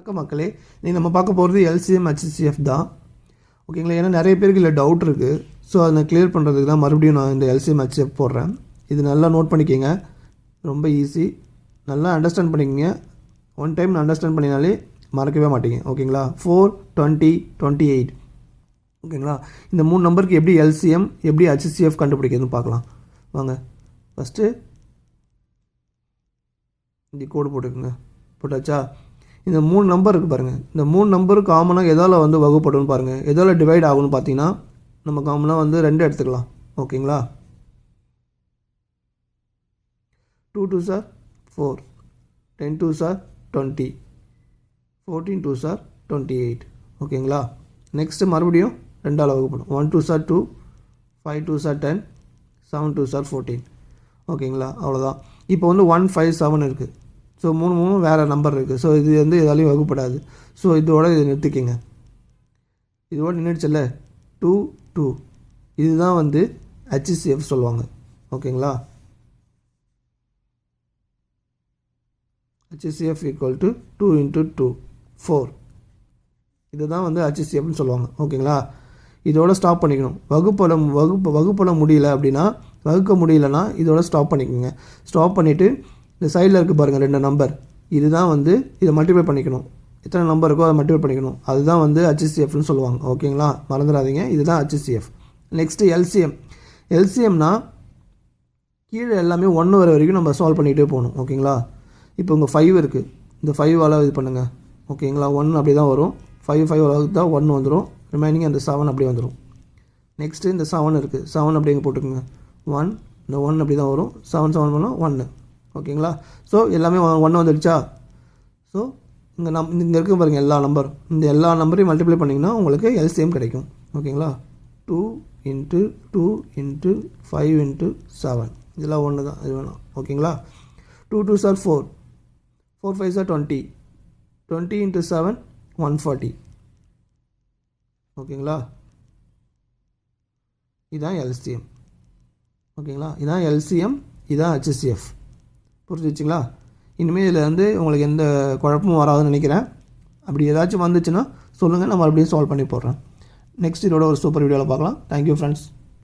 வணக்கம் மக்களே, நீங்கள் நம்ம பார்க்க போகிறது எல்சிஎம் ஹெச்சிஎஃப் தான். ஓகேங்களா? ஏன்னா நிறைய பேருக்கு இல்லை டவுட் இருக்குது. ஸோ அதை கிளியர் பண்ணுறதுக்கு தான் மறுபடியும் நான் இந்த எல்சிஎம் ஹெச்சிஎஃப் போடுறேன். இது நல்லா நோட் பண்ணிக்கோங்க, ரொம்ப ஈஸி. நல்லா அண்டர்ஸ்டாண்ட் பண்ணிக்கோங்க. ஒன் டைம் அண்டர்ஸ்டாண்ட் பண்ணினாலே மறக்கவே மாட்டீங்க. ஓகேங்களா? 4, 20, 28. ஓகேங்களா? இந்த 3 நம்பருக்கு எப்படி எல்சிஎம் எப்படி ஹெச்சிஎஃப் கண்டுபிடிக்கிறதுன்னு பார்க்கலாம் வாங்க. ஃபஸ்ட்டு இந்த கோடு போட்டுக்கோங்க. போட்டாச்சா? இந்த 3 நம்பர் இருக்குது பாருங்கள். இந்த 3 நம்பரு காமனாக எதால் வகுப்படும் பாருங்கள். எதால் டிவைட் ஆகும்னு பார்த்தீங்கன்னா நம்ம காமனாக 2 எடுத்துக்கலாம். ஓகேங்களா? 2 2s are 4, 10 2s are 20, 14 2s are 28. ஓகேங்களா? நெக்ஸ்ட்டு மறுபடியும் 2ஆல் வகுப்படும். 1 2s are 2, 5 2s are 10, 7 2s are 14. ஓகேங்களா? அவ்வளோதான். இப்போ 1 5 7 இருக்குது. ஸோ 3 வேறு நம்பர் இருக்குது. ஸோ இது எதாலையும் வகுப்படாது. ஸோ இதோட இதை நிறுத்திக்கங்க. இதோட நின்றுச்சுல்ல 2 2 இதுதான் ஹெச்சிஎஃப் சொல்லுவாங்க. ஓகேங்களா? HCF equal to 2 × 2 4. இதுதான் ஹெச்சிஎஃப்னு சொல்லுவாங்க. ஓகேங்களா? இதோட ஸ்டாப் பண்ணிக்கணும். வகுப்பட முடியல அப்படின்னா, வகுக்க முடியலன்னா இதோட ஸ்டாப் பண்ணிக்கோங்க. ஸ்டாப் பண்ணிவிட்டு இந்த சைடில் இருக்குது பாருங்கள் 2 நம்பர். இதுதான் இதை மல்டிப்ளை பண்ணிக்கணும். எத்தனை நம்பர் இருக்கோ அதை மல்டிப்ளை பண்ணிக்கணும். அதுதான் ஹெச்சிஎஃப்னு சொல்லுவாங்க. ஓகேங்களா? மறந்துடாதீங்க, இதுதான் ஹெச்சிஎஃப். Next LCM. எல்சிஎம்னா கீழே எல்லாமே 1 வர வரைக்கும் நம்ம சால்வ் பண்ணிகிட்டே போகணும். ஓகேங்களா? இப்போ உங்கள் 5 இருக்குது. இந்த 5ஆல் இது பண்ணுங்கள். ஓகேங்களா? 1 அப்படி தான் வரும். 5 தான் 1 வந்துடும். ரிமைனிங் அந்த 7 அப்படியே வந்துடும். நெக்ஸ்ட்டு இந்த 7 இருக்குது. 7 அப்படி இங்கே போட்டுக்கோங்க. 1 இந்த 1 அப்படி தான் வரும். 7 7 பண்ணால் 1. ஓகேங்களா? ஸோ எல்லாமே 1 வந்துடுச்சா? ஸோ இங்கே இருக்க பாருங்கள் எல்லா நம்பர். இந்த எல்லா நம்பரையும் மல்டிப்ளை பண்ணிங்கன்னா உங்களுக்கு எல்சிஎம் கிடைக்கும். ஓகேங்களா? 2 × 2 × 5 × 7 இதெல்லாம் 1 தான். இது வேணும். ஓகேங்களா? 2 2s are 4, 4 5s are 20, 20 × 7 140. ஓகேங்களா? இதுதான் எல்சிஎம். ஓகேங்களா? இதுதான் எல்சிஎம், இதுதான் ஹெச்சிஎஃப். புரிஞ்சிச்சிங்களா? இனிமேல் இதில் உங்களுக்கு எந்த குழப்பமும் வராதுன்னு நினைக்கிறேன். அப்படி ஏதாச்சும் வந்துச்சுன்னா சொல்லுங்கள், நான் மறுபடியும் சால்வ் பண்ணி போடுறேன். நெக்ஸ்ட் இதோட ஒரு சூப்பர் வீடியோவில் பார்க்கலாம். Thank you friends.